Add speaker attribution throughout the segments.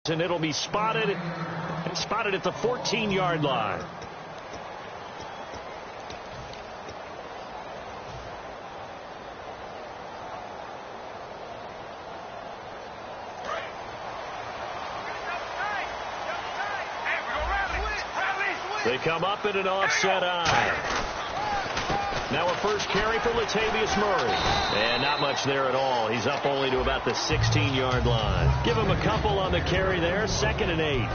Speaker 1: And it'll be spotted at the 14-yard line. They come up in an offset eye. Now a first carry for Latavius Murray. And not much there at all. He's up only to about the 16-yard line. Give him a couple on the carry there. 2nd and 8.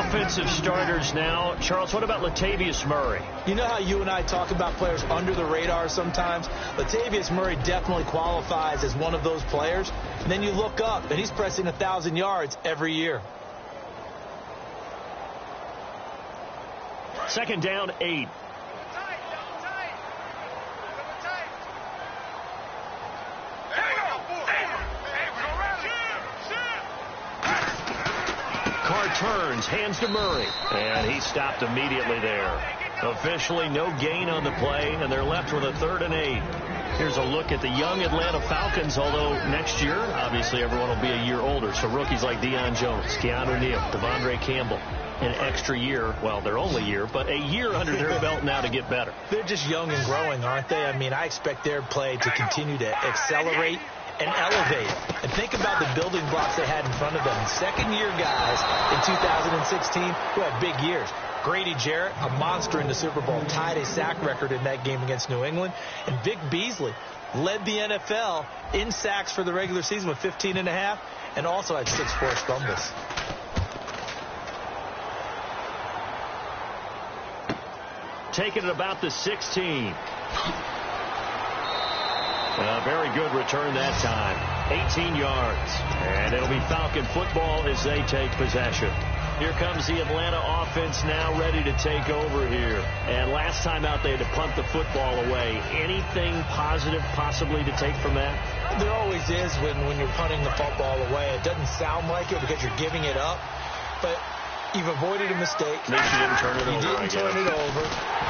Speaker 1: Offensive starters now. Charles, what about Latavius Murray?
Speaker 2: You know how you and I talk about players under the radar sometimes? Latavius Murray definitely qualifies as one of those players. And then you look up, and he's pressing 1,000 yards every year.
Speaker 1: 2nd down, 8. Turns, hands to Murray, and he stopped immediately there. Officially no gain on the play, and they're left with a 3rd and 8. Here's a look at the young Atlanta Falcons, although next year, obviously, everyone will be a year older. So rookies like Deion Jones, Keanu Neal, Devondre Campbell, an extra year, well, their only year, but a year under their belt now to get better.
Speaker 2: They're just young and growing, aren't they? I mean, I expect their play to continue to accelerate and elevate. And think about the building blocks they had in front of them. Second-year guys in 2016 who had big years. Grady Jarrett, a monster in the Super Bowl, tied a sack record in that game against New England. And Vic Beasley led the NFL in sacks for the regular season with 15.5 and also had 6 forced fumbles.
Speaker 1: Taking it about the 16. A very good return that time. 18 yards. And it'll be Falcon football as they take possession. Here comes the Atlanta offense now ready to take over here. And last time out they had to punt the football away. Anything positive possibly to take from that?
Speaker 2: There always is when you're punting the football away. It doesn't sound like it because you're giving it up. But you've avoided a mistake.
Speaker 1: At least you didn't turn it over.
Speaker 2: You didn't turn it over,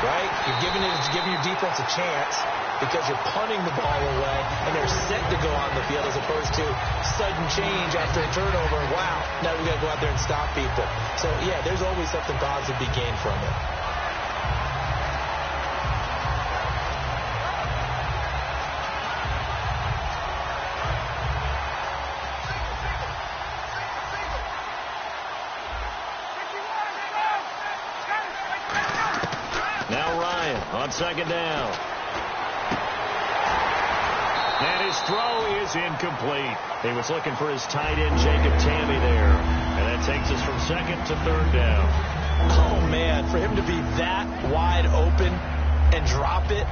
Speaker 2: right? You're giving your defense a chance because you're punting the ball away and they're set to go on the field as opposed to sudden change after a turnover. Wow, now we got to go out there and stop people. So, yeah, there's always something positive to be gained from it.
Speaker 1: Now Ryan on 2nd down. And his throw is incomplete. He was looking for his tight end, Jacob Tammy, there. And that takes us from 2nd to 3rd down.
Speaker 2: Oh, man, for him to be that wide open and drop it.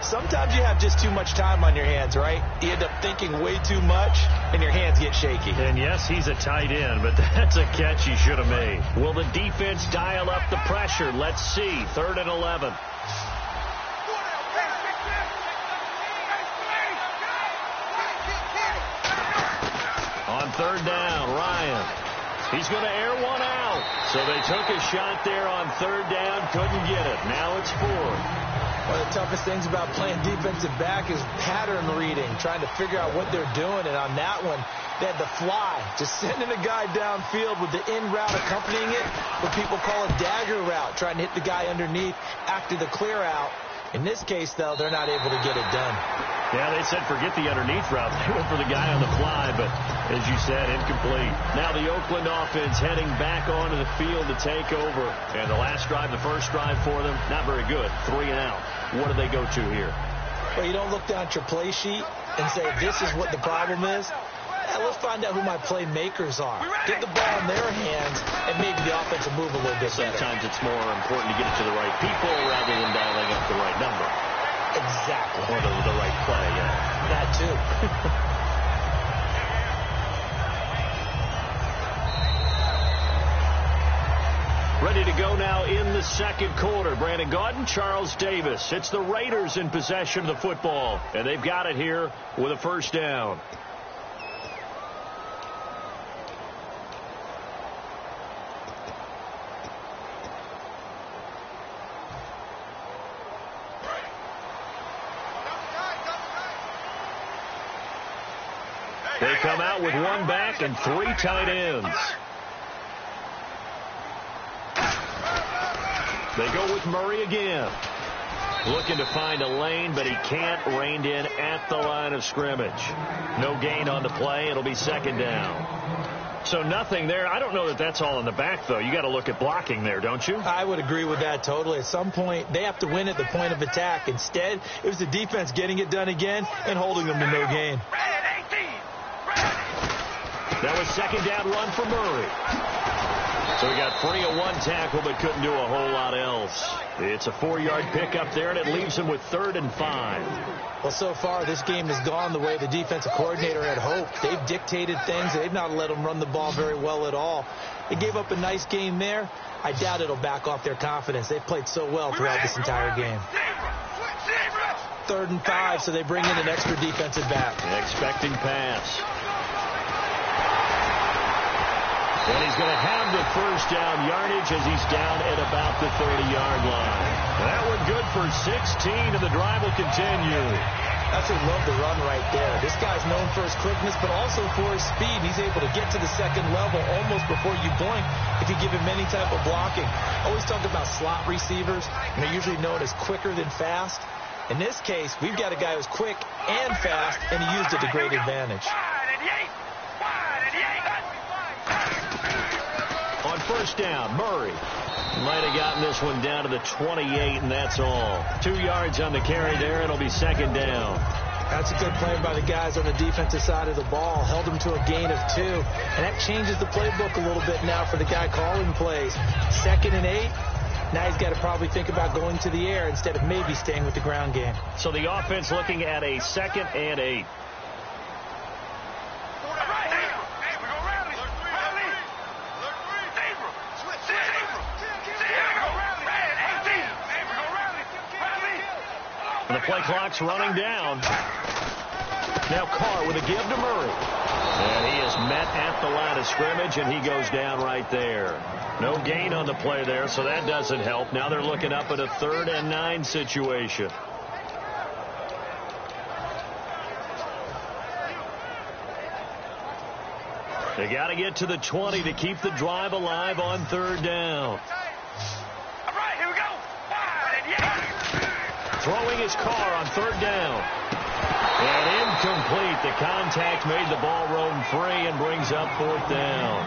Speaker 2: Sometimes you have just too much time on your hands, right? You end up thinking way too much, and your hands get shaky.
Speaker 1: And, yes, he's a tight end, but that's a catch he should have made. Will the defense dial up the pressure? Let's see. 3rd and 11. On 3rd down, Ryan. He's going to air one out. So they took a shot there on 3rd down, couldn't get it. Now it's 4th.
Speaker 2: One of the toughest things about playing defensive back is pattern reading, trying to figure out what they're doing. And on that one, they had the fly, just sending a guy downfield with the in route accompanying it, what people call a dagger route, trying to hit the guy underneath after the clear out. In this case, though, they're not able to get it done.
Speaker 1: Yeah, they said forget the underneath route. They went for the guy on the fly, but as you said, incomplete. Now the Oakland offense heading back onto the field to take over. And the last drive, the first drive for them, not very good. 3 and out. What do they go to here?
Speaker 2: Well, you don't look down at your play sheet and say, this is what the problem is. Let's find out who my playmakers are. Get the ball in their hands, and maybe the offense will move a little bit better.
Speaker 1: Sometimes it's more important to get it to the right people rather than dialing up the right number.
Speaker 2: Exactly.
Speaker 1: Or the right play, yeah.
Speaker 2: That too.
Speaker 1: Ready to go now in the 2nd quarter. Brandon Gaudin, Charles Davis. It's the Raiders in possession of the football, and they've got it here with a 1st down. They come out with 1 back and 3 tight ends. They go with Murray again. Looking to find a lane, but he can't. Reined in at the line of scrimmage. No gain on the play. It'll be second down. So nothing there. I don't know that that's all in the back, though. You got to look at blocking there, don't you? I would agree with that totally. At some point, they have to win at the point of attack. Instead, it was the defense getting it done again and holding them to no gain. That was second down run for Murray. So he got free of one tackle but couldn't do a whole lot else. It's a 4-yard pickup there, and it leaves him with 3rd and 5. Well, so far this game has gone the way the defensive coordinator had hoped. They've dictated things. They've not let them run the ball very well at all. They gave up a nice game there. I doubt it'll back off their confidence. They've played so well throughout this entire game. 3rd and 5, so they bring in an extra defensive back. Expecting pass. And he's going to have the first down yardage as he's down at about the 30-yard line. That one good for 16, and the drive will continue. That's a love the run right there. This guy's known for his quickness, but also for his speed. He's able to get to the second level almost before you blink if you give him any type of blocking. I always talk about slot receivers, and they're usually known as quicker than fast. In this case, we've got a guy who's quick and fast, and he used it to great advantage. On first down, Murray might have gotten this one down to the 28, and that's all. 2 yards on the carry there. It'll be second down. That's a good play by the guys on the defensive side of the ball. Held them to a gain of 2, and that changes the playbook a little bit now for the guy calling plays. 2nd and 8. Now he's got to probably think about going to the air instead of maybe staying with the ground game. So the offense looking at a 2nd and 8. And the play clock's running down. Now Carr with a give to Murray. And he is met at the line of scrimmage, and he goes down right there. No gain on the play there, so that doesn't help. Now they're looking up at a 3rd and 9 situation. They got to get to the 20 to keep the drive alive on 3rd down. All right, here we go. Throwing his car on 3rd down. And incomplete. The contact made the ball roam free and brings up 4th down.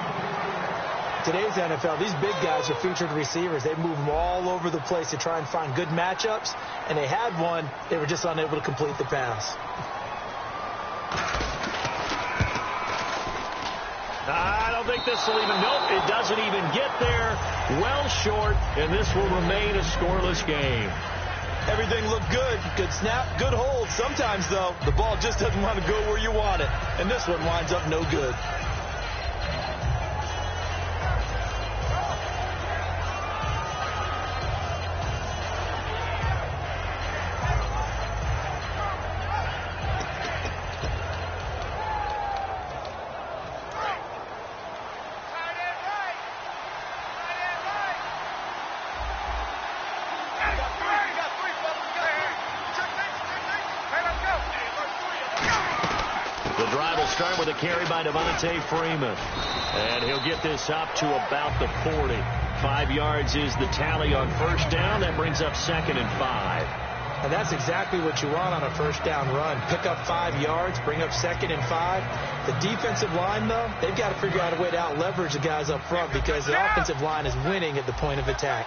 Speaker 1: Today's NFL, these big guys are featured receivers. They move them all over the place to try and find good matchups. And they had one. They were just unable to complete the pass. I don't think this will even, nope, it doesn't even get there. Well short, and this will remain a scoreless game. Everything looked good. Good snap, good hold. Sometimes, though, the ball just doesn't want to go where you want it. And this one winds up no good. Start with a carry by Devontae Freeman. And he'll get this up to about the 40. 5 yards is the tally on first down. That brings up 2nd and 5. And that's exactly what you want on a first down run. Pick up 5 yards, bring up 2nd and 5. The defensive line, though, they've got to figure out a way to out-leverage the guys up front because the offensive line is winning at the point of attack.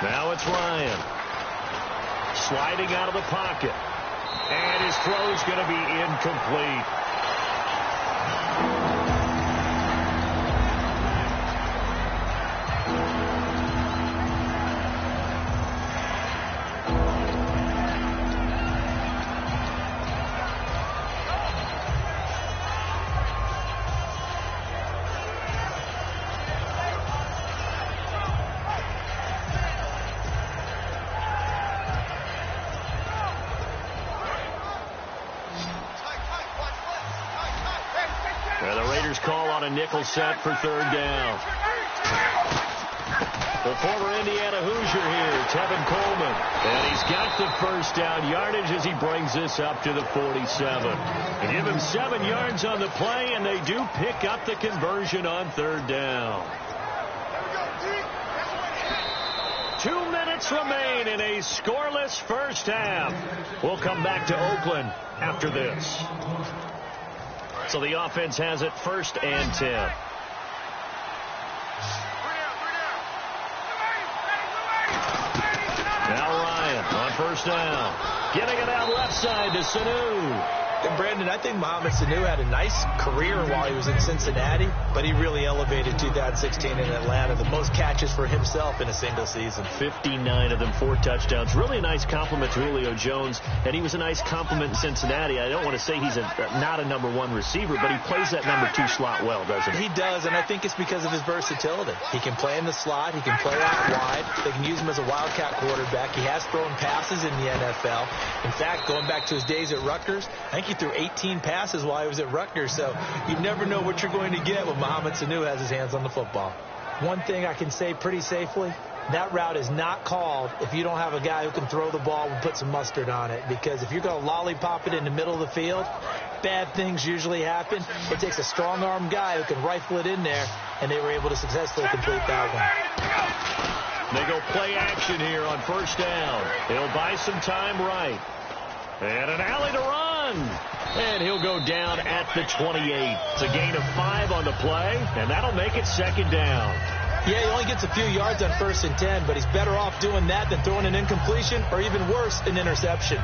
Speaker 1: Now it's Ryan. Sliding out of the pocket. And his throw is going to be incomplete. Call on a nickel set for 3rd down. The former Indiana Hoosier here, Tevin Coleman. And he's got the first down yardage as he brings this up to the 47. And give him 7 yards on the play, and they do pick up the conversion on 3rd down. 2 minutes remain in a scoreless first half. We'll come back to Oakland after this. So the offense has it 1st and 10. Now Ryan on 1st down. Getting it out left side to Sanu.
Speaker 2: And Brandon, I think Mohamed Sanu had a nice career while he was in Cincinnati, but he really elevated 2016 in Atlanta. The most catches for himself in a single season.
Speaker 1: 59 of them, 4 touchdowns. Really a nice compliment to Julio Jones, and he was a nice compliment in Cincinnati. I don't want to say he's not a number 1 receiver, but he plays that number 2 slot well, doesn't he?
Speaker 2: He does, and I think it's because of his versatility. He can play in the slot. He can play out wide. They can use him as a wildcat quarterback. He has thrown passes in the NFL. In fact, going back to his days at Rutgers, I think he threw 18 passes while he was at Rutgers, so you never know what you're going to get when Mohamed Sanu has his hands on the football. One thing I can say pretty safely, that route is not called if you don't have a guy who can throw the ball and put some mustard on it, because if you're going to lollipop it in the middle of the field, bad things usually happen. It takes a strong-arm guy who can rifle it in there, and they were able to successfully complete that one.
Speaker 1: They go play action here on 1st down. He'll buy some time right. And an alley to run. And he'll go down at the 28. It's a gain of 5 on the play, and that'll make it 2nd down.
Speaker 2: Yeah, he only gets a few yards on 1st and 10, but he's better off doing that than throwing an incompletion or even worse, an interception.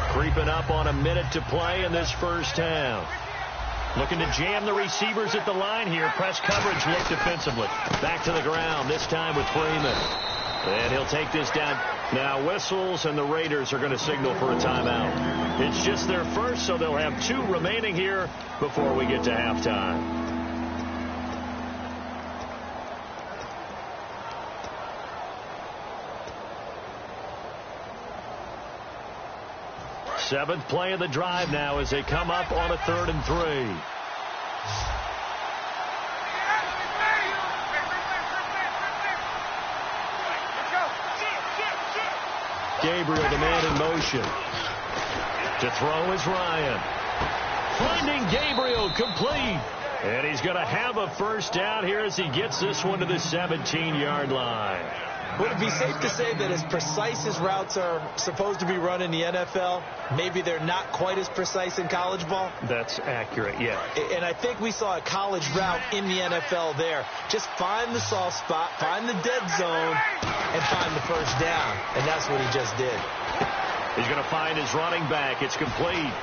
Speaker 1: Creeping up on a minute to play in this first half. Looking to jam the receivers at the line here. Press coverage look defensively. Back to the ground, this time with Freeman. And he'll take this down. Now whistles, and the Raiders are going to signal for a timeout. It's just their first, so they'll have 2 remaining here before we get to halftime. Seventh play of the drive now as they come up on a 3rd and 3. Gabriel, the man in motion. To throw is Ryan. Finding Gabriel complete. And he's going to have a 1st down here as he gets this one to the 17-yard line.
Speaker 2: Would it be safe to say that as precise as routes are supposed to be run in the NFL, maybe they're not quite as precise in college ball?
Speaker 1: That's accurate, yeah.
Speaker 2: And I think we saw a college route in the NFL there. Just find the soft spot, find the dead zone, and find the 1st down. And that's what he just did.
Speaker 1: He's going to find his running back. It's complete.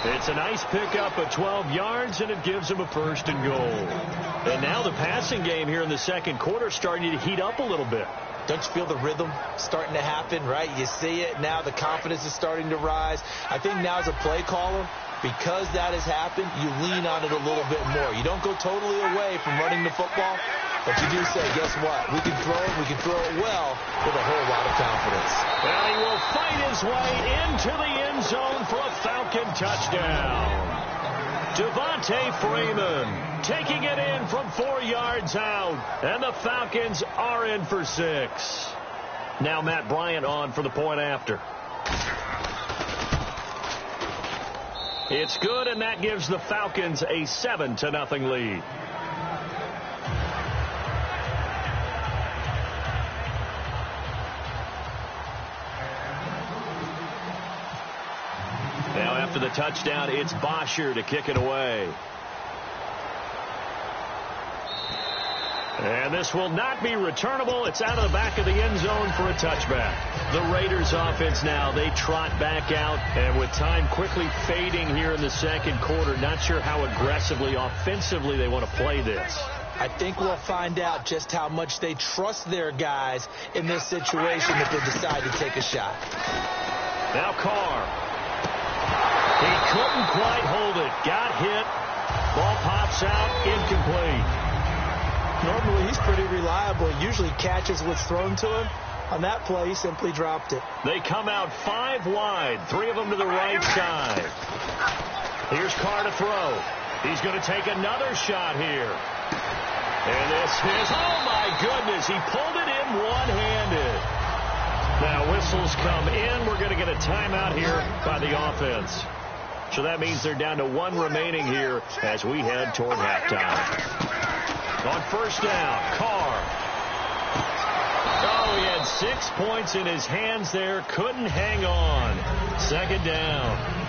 Speaker 1: It's a nice pickup of 12 yards, and it gives him a 1st and goal. And now the passing game here in the 2nd quarter starting to heat up a little bit.
Speaker 2: Don't you feel the rhythm starting to happen, right? You see it now. The confidence is starting to rise. I think now as a play caller, because that has happened, you lean on it a little bit more. You don't go totally away from running the football, but you do say, guess what? We can throw it well with a whole lot of confidence.
Speaker 1: Well, he will fight his way into the end zone for a Falcon touchdown. Devontae Freeman taking it in from 4 yards out, and the Falcons are in for 6. Now Matt Bryant on for the point after. It's good, and that gives the Falcons a 7-0 lead. Now after the touchdown, it's Bosher to kick it away. And this will not be returnable. It's out of the back of the end zone for a touchback. The Raiders offense now, they trot back out, and with time quickly fading here in the 2nd quarter, not sure how aggressively, offensively they want to play this.
Speaker 2: I think we'll find out just how much they trust their guys in this situation if they decide to take a shot.
Speaker 1: Now Carr. He couldn't quite hold it. Got hit. Ball pops out. Incomplete.
Speaker 2: Normally, he's pretty reliable. He usually catches what's thrown to him. On that play, he simply dropped it.
Speaker 1: They come out 5 wide. 3 of them to the right side. Here's Carr to throw. He's going to take another shot here. And this is, oh my goodness, he pulled it in one-handed. Now whistles come in. We're going to get a timeout here by the offense. So that means they're down to 1 remaining here as we head toward halftime. On first down, Carr. Oh, he had 6 points in his hands there. Couldn't hang on. Second down.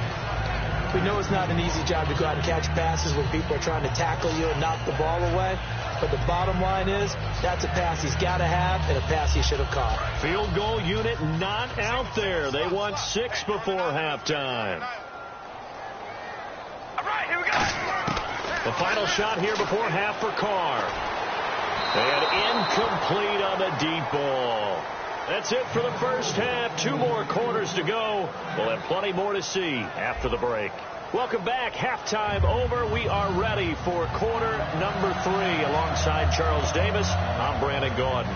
Speaker 2: We know it's not an easy job to go out and catch passes when people are trying to tackle you and knock the ball away. But the bottom line is, that's a pass he's got to have and a pass he should have caught.
Speaker 1: Field goal unit not out there. They want 6 before halftime.
Speaker 3: All right, here we go.
Speaker 1: The final shot here before half for Carr. And incomplete on the deep ball. That's it for the first half. 2 more quarters to go. We'll have plenty more to see after the break. Welcome back. Halftime over. We are ready for quarter number 3. Alongside Charles Davis, I'm Brandon Gaudin.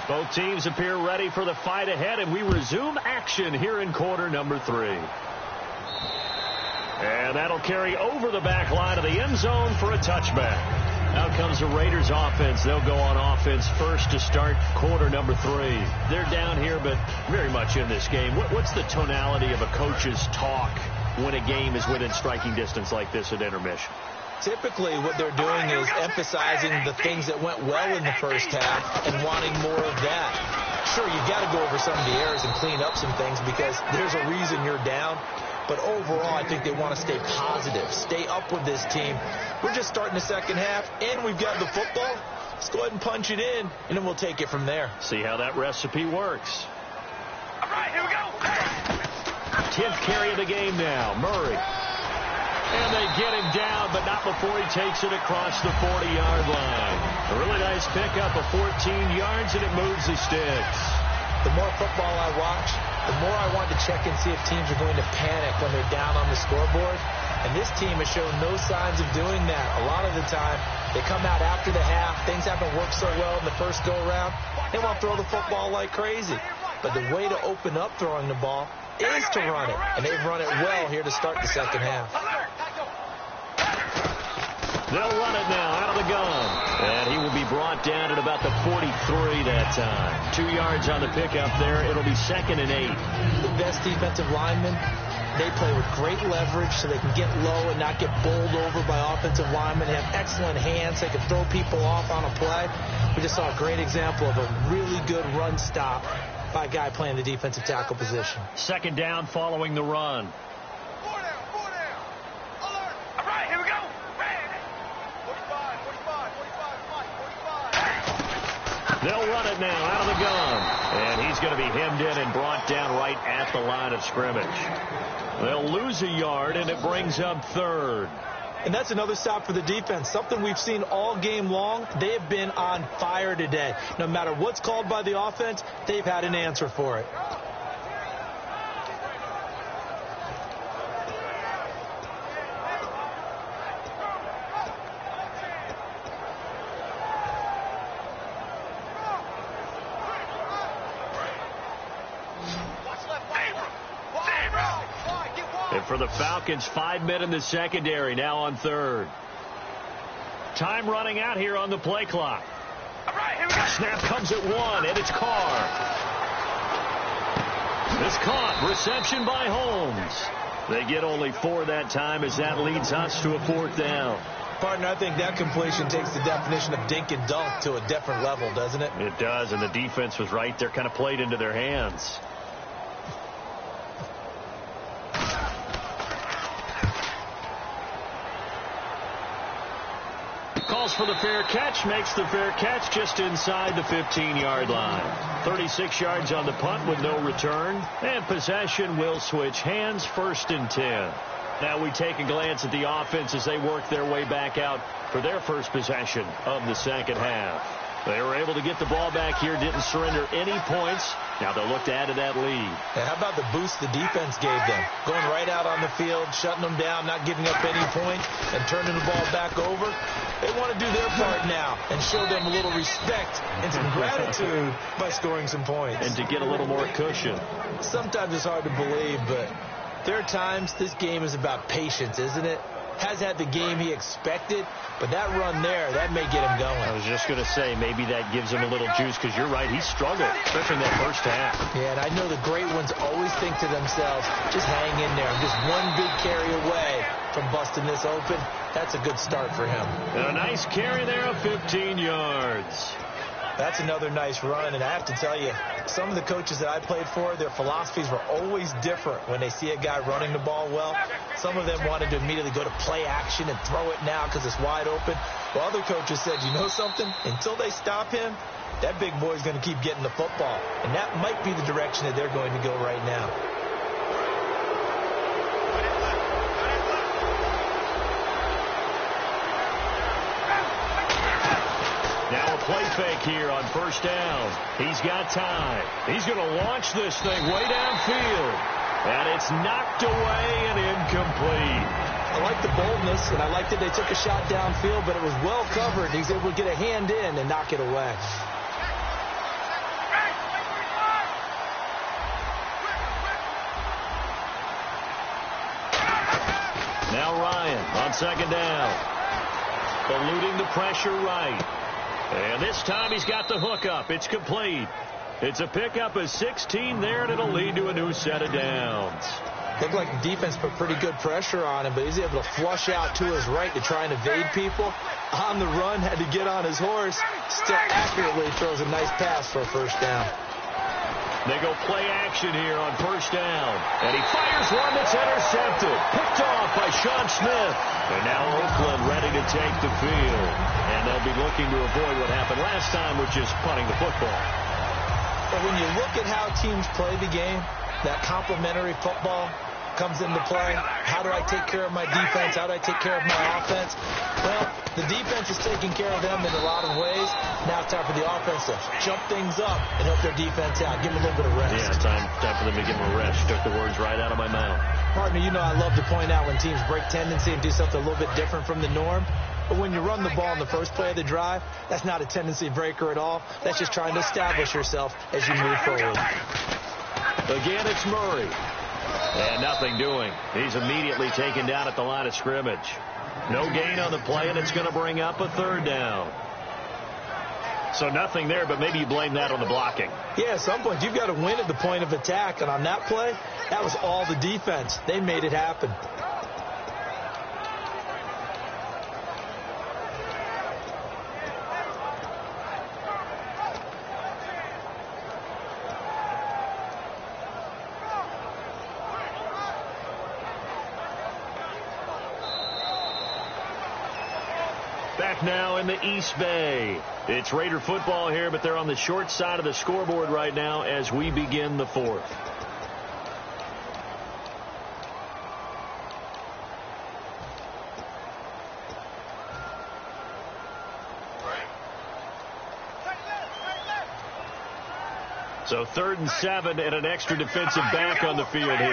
Speaker 1: Both teams appear ready for the fight ahead, and we resume action here in quarter number 3. And that'll carry over the back line of the end zone for a touchback. Out comes the Raiders offense. They'll go on offense first to start quarter number 3. They're down here, but very much in this game. What's the tonality of a coach's talk when a game is within striking distance like this at intermission?
Speaker 2: Typically, what they're doing is emphasizing the things that went well in the first half and wanting more of that. Sure, you've got to go over some of the errors and clean up some things because there's a reason you're down. But overall, I think they want to stay positive, stay up with this team. We're just starting the second half, and we've got the football. Let's go ahead and punch it in, and then we'll take it from there.
Speaker 1: See how that recipe works.
Speaker 3: All right, here we go.
Speaker 1: 10th carry of the game now, Murray. And they get him down, but not before he takes it across the 40-yard line. A really nice pickup of 14 yards, and it moves the sticks.
Speaker 2: The more football I watch, the more I want to check and see if teams are going to panic when they're down on the scoreboard. And this team has shown no signs of doing that. A lot of the time, they come out after the half. Things haven't worked so well in the first go-around. They want to throw the football like crazy. But the way to open up throwing the ball is to run it. And they've run it well here to start the second half.
Speaker 1: They'll run it now out of the gun. And he will be brought down at about the 43 that time. 2 yards on the pickup there. It'll be 2nd and 8.
Speaker 2: The best defensive linemen, they play with great leverage so they can get low and not get bowled over by offensive linemen. They have excellent hands. They can throw people off on a play. We just saw a great example of a really good run stop by a guy playing the defensive tackle position.
Speaker 1: 2nd down following the run. They'll run it now out of the gun. And he's going to be hemmed in and brought down right at the line of scrimmage. They'll lose a yard, and it brings up 3rd.
Speaker 2: And that's another stop for the defense. Something we've seen all game long. They have been on fire today. No matter what's called by the offense, they've had an answer for it.
Speaker 1: And for the Falcons, 5 men in the secondary, now on 3rd. Time running out here on the play clock.
Speaker 3: All right, here we go.
Speaker 1: Snap comes at 1, and it's Carr. It's caught. Reception by Holmes. They get only 4 that time as that leads us to a 4th down.
Speaker 2: Partner, I think that completion takes the definition of dink and dunk to a different level, doesn't it?
Speaker 1: It does, and the defense was right there, kind of played into their hands. Calls for the fair catch, makes the fair catch just inside the 15-yard line. 36 yards on the punt with no return, and possession will switch hands, 1st and 10. Now we take a glance at the offense as they work their way back out for their first possession of the second half. They were able to get the ball back here, didn't surrender any points. Now they'll look to add to that lead.
Speaker 2: And how about the boost the defense gave them? Going right out on the field, shutting them down, not giving up any points, and turning the ball back over. They want to do their part now and show them a little respect and some gratitude by scoring some points.
Speaker 1: And to get a little more cushion.
Speaker 2: Sometimes it's hard to believe, but there are times this game is about patience, isn't it? has had the game he expected, but that run there, that may get him going.
Speaker 1: I was just going to say, maybe that gives him a little juice, because you're right, he struggled, especially in that first half.
Speaker 2: Yeah, and I know the great ones always think to themselves, just hang in there. Just one big carry away from busting this open. That's a good start for him.
Speaker 1: And a nice carry there of 15 yards.
Speaker 2: That's another nice run, and I have to tell you, some of the coaches that I played for, their philosophies were always different when they see a guy running the ball well. Some of them wanted to immediately go to play action and throw it now because it's wide open. Well, other coaches said, you know something? Until they stop him, that big boy's going to keep getting the football. And that might be the direction that they're going to go right now.
Speaker 1: Now a play fake here on first down. He's got time. He's going to launch this thing way downfield. And it's knocked away and incomplete.
Speaker 2: I like the boldness, and I like that they took a shot downfield, but it was well covered. He's able to get a hand in and knock it away.
Speaker 1: Now Ryan on second down. Eluding the pressure right. And this time he's got the hook up. It's complete. It's a pickup of 16 there, and it'll lead to a new set of downs.
Speaker 2: Looked like the defense put pretty good pressure on him, but he's able to flush out to his right to try and evade people. On the run, had to get on his horse. Still accurately throws a nice pass for a first down.
Speaker 1: They go play action here on first down. And he fires one that's intercepted. Picked off by Sean Smith. And now Oakland ready to take the field. And they'll be looking to avoid what happened last time, which is punting the football.
Speaker 2: But when you look at how teams play the game, that complementary football comes into play. How do I take care of my defense? How do I take care of my offense? Well, the defense is taking care of them in a lot of ways. Now it's time for the offense to jump things up and help their defense out. Give them a little bit of rest.
Speaker 1: Yeah, time for them to give them a rest. Took the words right out of my mouth.
Speaker 2: Partner, you know I love to point out when teams break tendency and do something a little bit different from the norm. But when you run the ball in the first play of the drive, that's not a tendency breaker at all. That's just trying to establish yourself as you move forward.
Speaker 1: Again, it's Murray. And nothing doing. He's immediately taken down at the line of scrimmage. No gain on the play, and it's going to bring up a third down. So nothing there, but maybe you blame that on the blocking.
Speaker 2: Yeah, at some point, you've got to win at the point of attack. And on that play, that was all the defense. They made it happen.
Speaker 1: Back now in the East Bay. It's Raider football here, but they're on the short side of the scoreboard right now as we begin the fourth. So 3rd and 7 and an extra defensive back on the field here.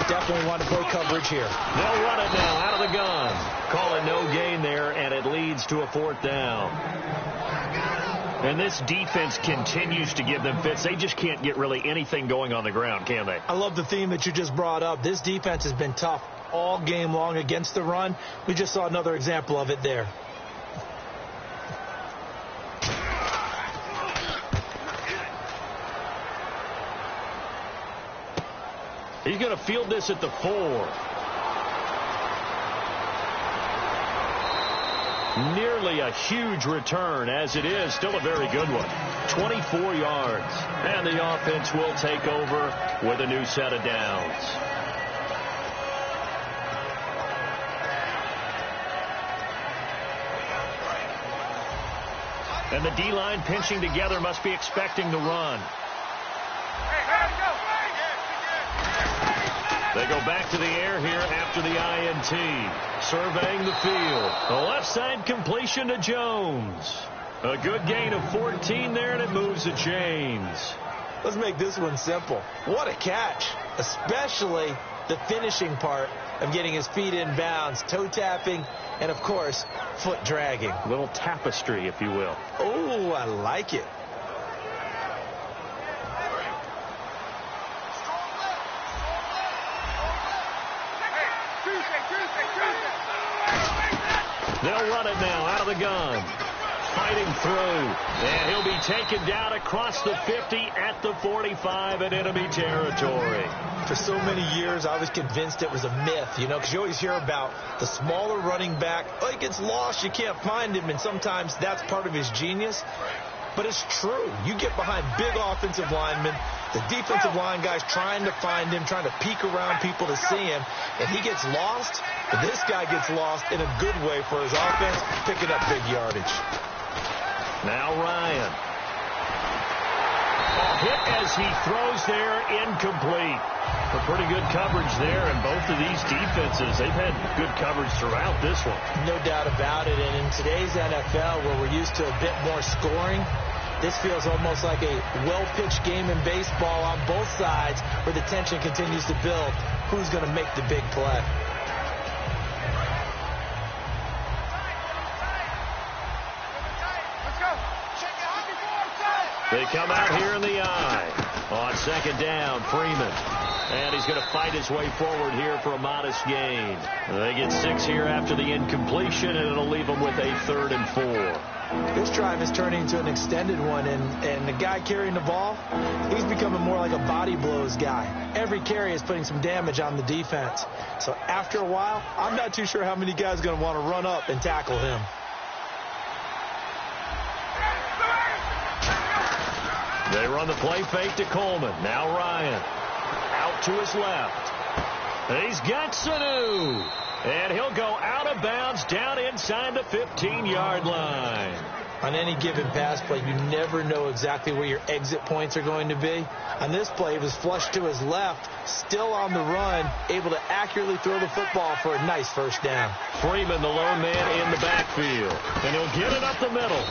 Speaker 2: Definitely want to play coverage here.
Speaker 1: They'll run it now out of the gun. Call it no gain there, and it leads to a 4th down. And this defense continues to give them fits. They just can't get really anything going on the ground, can they?
Speaker 2: I love the theme that you just brought up. This defense has been tough all game long against the run. We just saw another example of it there.
Speaker 1: He's going to field this at the 4. Nearly a huge return, as it is. Still a very good one. 24 yards. And the offense will take over with a new set of downs. And the D-line pinching together must be expecting the run. They go back to the air here after the INT. Surveying the field. The left side completion to Jones. A good gain of 14 there, and it moves the chains.
Speaker 2: Let's make this one simple. What a catch, especially the finishing part of getting his feet in bounds, toe tapping, and, of course, foot dragging.
Speaker 1: A little tapestry, if you will.
Speaker 2: Oh, I like it.
Speaker 1: They'll run it now out of the gun. Fighting through. And he'll be taken down across the 50 at the 45 in enemy territory.
Speaker 2: For so many years, I was convinced it was a myth, because you always hear about the smaller running back. Oh, he gets lost, you can't find him, and sometimes that's part of his genius. But it's true. You get behind big offensive linemen, the defensive line guys trying to find him, trying to peek around people to see him, and he gets lost. But this guy gets lost in a good way for his offense, picking up big yardage.
Speaker 1: Now Ryan. Hit as he throws there, incomplete. A pretty good coverage there, and both of these defenses, they've had good coverage throughout this one.
Speaker 2: No doubt about it, and in today's NFL, where we're used to a bit more scoring, this feels almost like a well-pitched game in baseball on both sides where the tension continues to build. Who's going to make the big play?
Speaker 1: They come out here in the eye. On second down, Freeman. And he's going to fight his way forward here for a modest gain. They get 6 here after the incompletion, and it'll leave them with a 3rd and 4.
Speaker 2: This drive is turning into an extended one, and the guy carrying the ball, he's becoming more like a body blows guy. Every carry is putting some damage on the defense. So after a while, I'm not too sure how many guys are going to want to run up and tackle him.
Speaker 1: They run the play fake to Coleman. Now Ryan. Out to his left. He's got Sanu. And he'll go out of bounds down inside the 15-yard line.
Speaker 2: On any given pass play, you never know exactly where your exit points are going to be. On this play, he was flushed to his left, still on the run, able to accurately throw the football for a nice first down.
Speaker 1: Freeman, the lone man in the backfield. And he'll get it up the middle.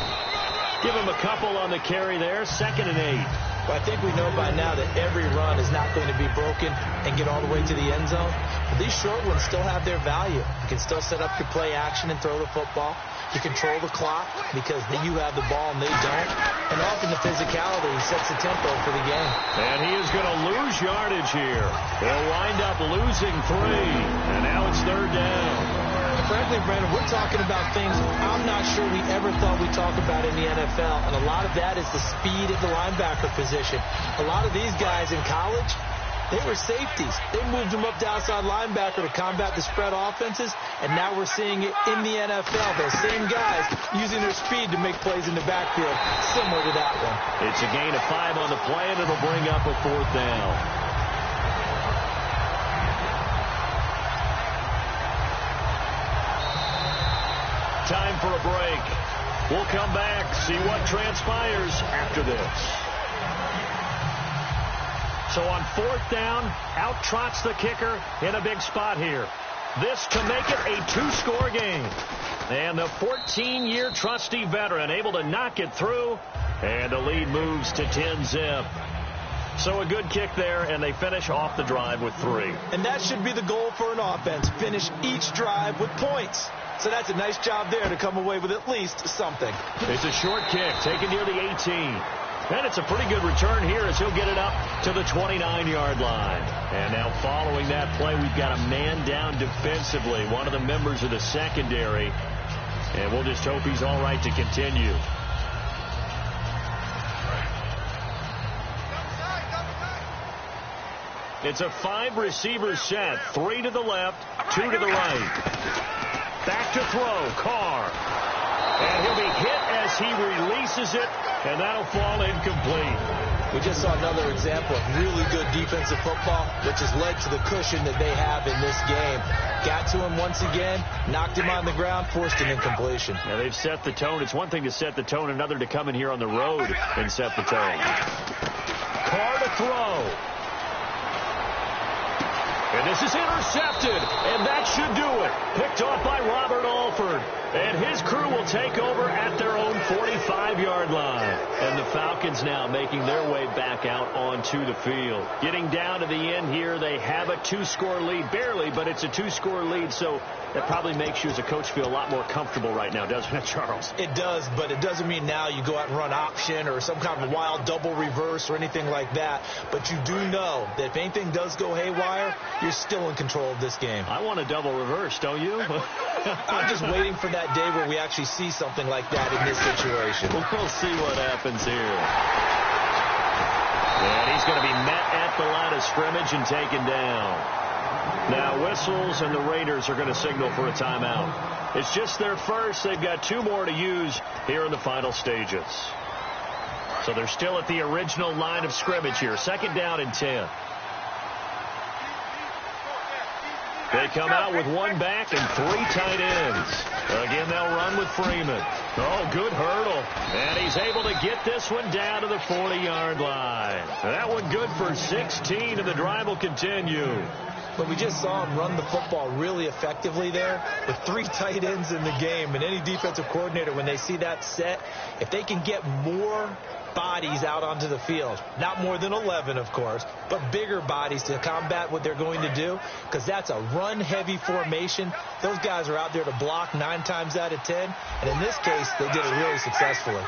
Speaker 1: Give him a couple on the carry there, 2nd and 8.
Speaker 2: But I think we know by now that every run is not going to be broken and get all the way to the end zone. But these short ones still have their value. You can still set up your play action and throw the football. You control the clock because you have the ball and they don't. And often the physicality sets the tempo for the game.
Speaker 1: And he is going to lose yardage here. They'll wind up losing 3. And now it's 3rd down.
Speaker 2: Frankly, Brandon, we're talking about things I'm not sure we ever thought we'd talk about in the NFL. And a lot of that is the speed at the linebacker position. A lot of these guys in college, they were safeties. They moved them up to outside linebacker to combat the spread offenses. And now we're seeing it in the NFL. Those same guys using their speed to make plays in the backfield, similar to that one.
Speaker 1: It's a gain of 5 on the play, and it'll bring up a 4th down. Time for a break. We'll come back, see what transpires after this. So on 4th down, out trots the kicker in a big spot here. This to make it a 2-score game. And the 14-year trusty veteran able to knock it through, and the lead moves to 10-zip. So a good kick there, and they finish off the drive with 3.
Speaker 2: And that should be the goal for an offense, finish each drive with points. So that's a nice job there to come away with at least something.
Speaker 1: It's a short kick taken near the 18. And it's a pretty good return here as he'll get it up to the 29-yard line. And now following that play, we've got a man down defensively, one of the members of the secondary. And we'll just hope he's all right to continue. It's a 5-receiver set, 3 to the left, 2 to the right. Back to throw, Carr. And he'll be hit as he releases it, and that'll fall incomplete.
Speaker 2: We just saw another example of really good defensive football, which has led to the cushion that they have in this game. Got to him once again, knocked him on the ground, forced an incompletion.
Speaker 1: Now they've set the tone. It's one thing to set the tone, another to come in here on the road and set the tone. Carr to throw. And this is intercepted, and that should do it. Picked off by Robert Alford. And his crew will take over at their own 45. 5-yard line. And the Falcons now making their way back out onto the field. Getting down to the end here, they have a 2-score lead. Barely, but it's a 2-score lead, so that probably makes you as a coach feel a lot more comfortable right now, doesn't it, Charles?
Speaker 2: It does, but it doesn't mean now you go out and run option or some kind of wild double reverse or anything like that. But you do know that if anything does go haywire, you're still in control of this game.
Speaker 1: I want a double reverse, don't you?
Speaker 2: I'm just waiting for that day where we actually see something like that in this situation.
Speaker 1: We'll see what happens here. And he's going to be met at the line of scrimmage and taken down. Now whistles, and the Raiders are going to signal for a timeout. It's just their first. They've got 2 more to use here in the final stages. So they're still at the original line of scrimmage here. 2nd down and 10. They come out with 1 back and 3 tight ends. Again, they'll run with Freeman. Oh, good hurdle. And he's able to get this one down to the 40-yard line. That one good for 16, and the drive will continue.
Speaker 2: But we just saw him run the football really effectively there with 3 tight ends in the game. And any defensive coordinator, when they see that set, if they can get more bodies out onto the field, not more than 11, of course, but bigger bodies to combat what they're going to do, because that's a run-heavy formation. Those guys are out there to block 9 times out of 10. And in this case, they did it really successfully.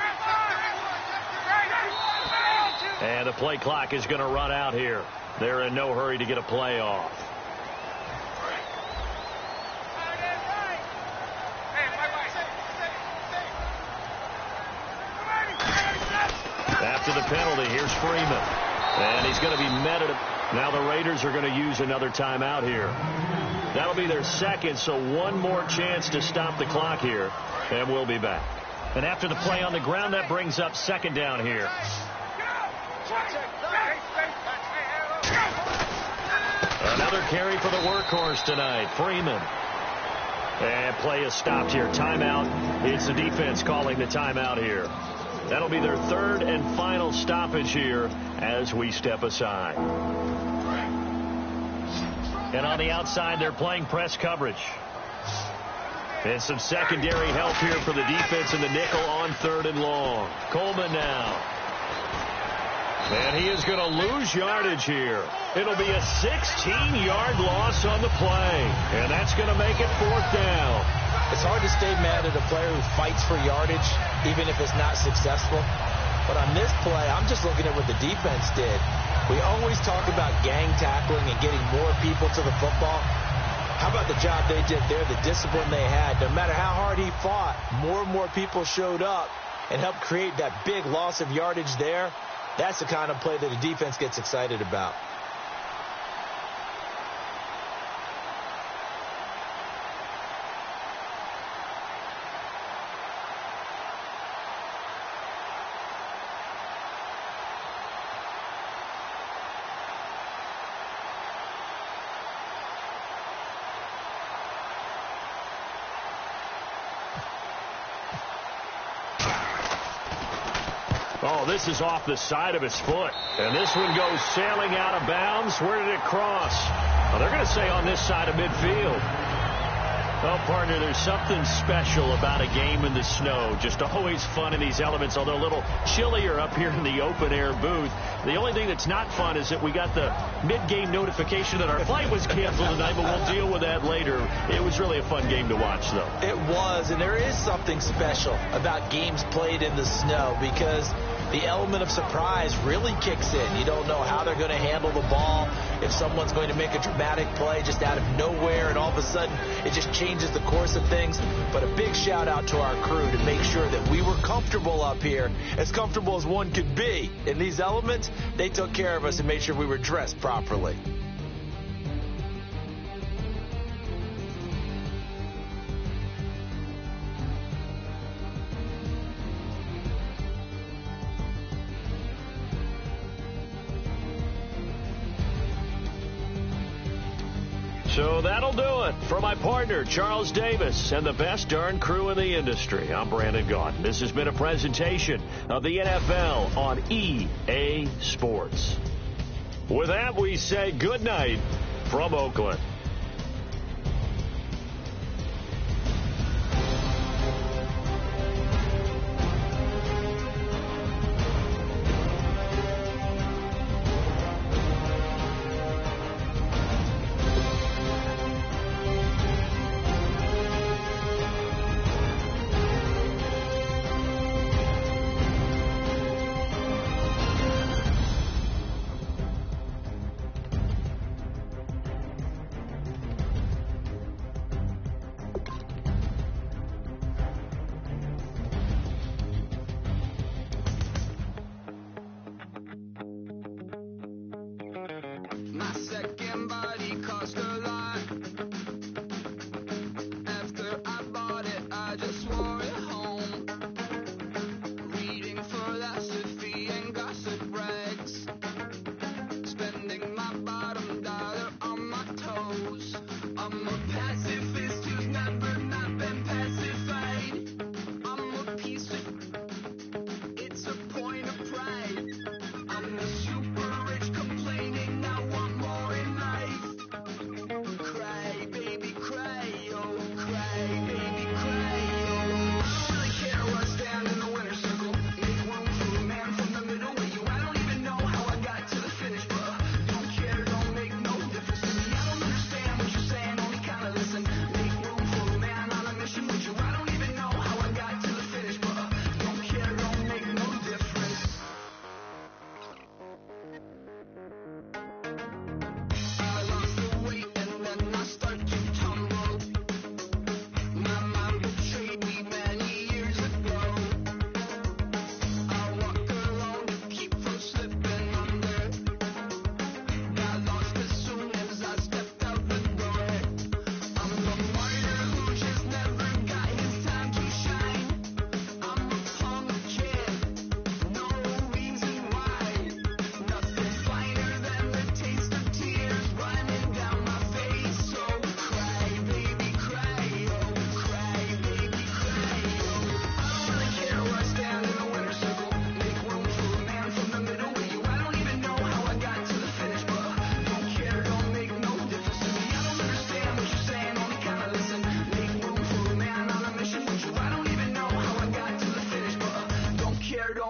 Speaker 1: And the play clock is going to run out here. They're in no hurry to get a play off. After the penalty, here's Freeman. And he's going to be met at now the Raiders are going to use another timeout here. That'll be their second, so 1 more chance to stop the clock here. And we'll be back. And after the play on the ground, that brings up 2nd down here. Another carry for the workhorse tonight, Freeman. And play is stopped here. Timeout. It's the defense calling the timeout here. That'll be their 3rd and final stoppage here as we step aside. And on the outside, they're playing press coverage. And some secondary help here for the defense in the nickel on 3rd and long. Coleman now. And he is going to lose yardage here. It'll be a 16-yard loss on the play. And that's going to make it 4th down.
Speaker 2: It's hard to stay mad at a player who fights for yardage, even if it's not successful. But on this play, I'm just looking at what the defense did. We always talk about gang tackling and getting more people to the football. How about the job they did there, the discipline they had? No matter how hard he fought, more and more people showed up and helped create that big loss of yardage there. That's the kind of play that the defense gets excited about.
Speaker 1: Oh, this is off the side of his foot. And this one goes sailing out of bounds. Where did it cross? Oh, they're going to say on this side of midfield. Well, partner, there's something special about a game in the snow. Just always fun in these elements, although a little chillier up here in the open-air booth. The only thing that's not fun is that we got the mid-game notification that our flight was canceled tonight, but we'll deal with that later. It was really a fun game to watch, though.
Speaker 2: It was, and there is something special about games played in the snow because the element of surprise really kicks in. You don't know how they're going to handle the ball, if someone's going to make a dramatic play just out of nowhere, and all of a sudden it just changes the course of things. But a big shout out to our crew to make sure that we were comfortable up here, as comfortable as one could be. In these elements, they took care of us and made sure we were dressed properly.
Speaker 1: So that'll do it for my partner, Charles Davis, and the best darn crew in the industry. I'm Brandon Gaudin. This has been a presentation of the NFL on EA Sports. With that, we say good night from Oakland.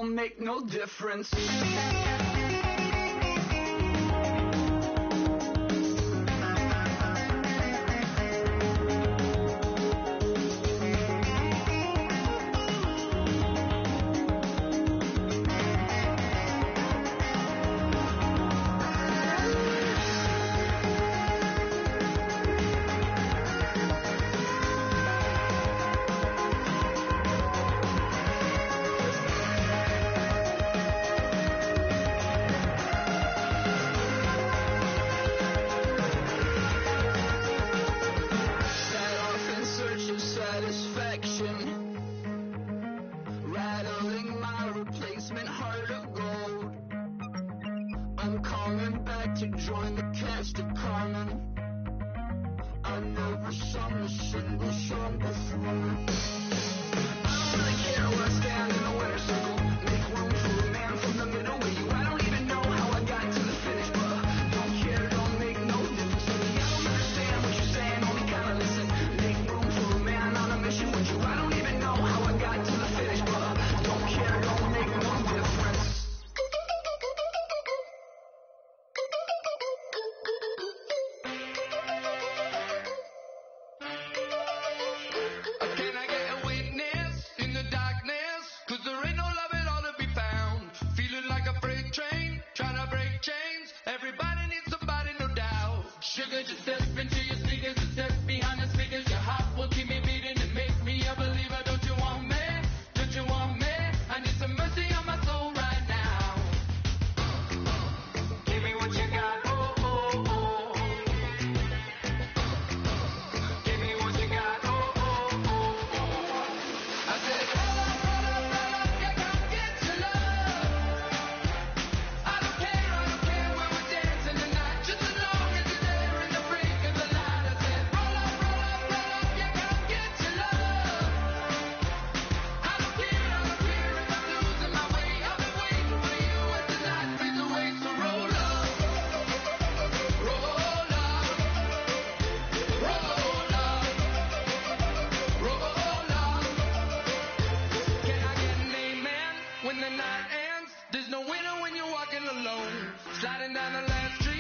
Speaker 4: don't make no difference. Rattling my replacement heart of gold. I'm coming back to join the cast of Carmen. I never sung a single song before. I don't really care where I stand in the winner's circle. Make room for a man from the middle with you. I don't even know how I got to the finish, but don't care, don't make no difference to me. I don't understand what you're saying, only kinda listen. Make room for a man on a mission with you. I don't even know how I got to the finish, but don't care, don't make no difference.
Speaker 5: Can I get a witness in the darkness? 'Cause there ain't no love at all to be found. Feeling like a freight train, trying to break chains. Everybody needs somebody, no doubt. Sugar, just step into your sneakers and step behind the speakers. Your heart will keep me beating and make me a believer. Don't you want me? Don't you want me? I need some mercy on my soul right now. Give me what you got, oh, oh, oh. Give me what you got, oh, oh, oh, oh. I said, roll up, yeah, come get your love. I don't care where we're dancing tonight, just as long as you're there in the break of the light. I said, roll up, yeah, come get your love. I don't care if I'm losing my way. I've been waiting for you as the night fades away. So roll up, roll up, roll up, roll up. Can I get an amen when the night ends? There's no winner when you're walking alone. Sliding down the last street.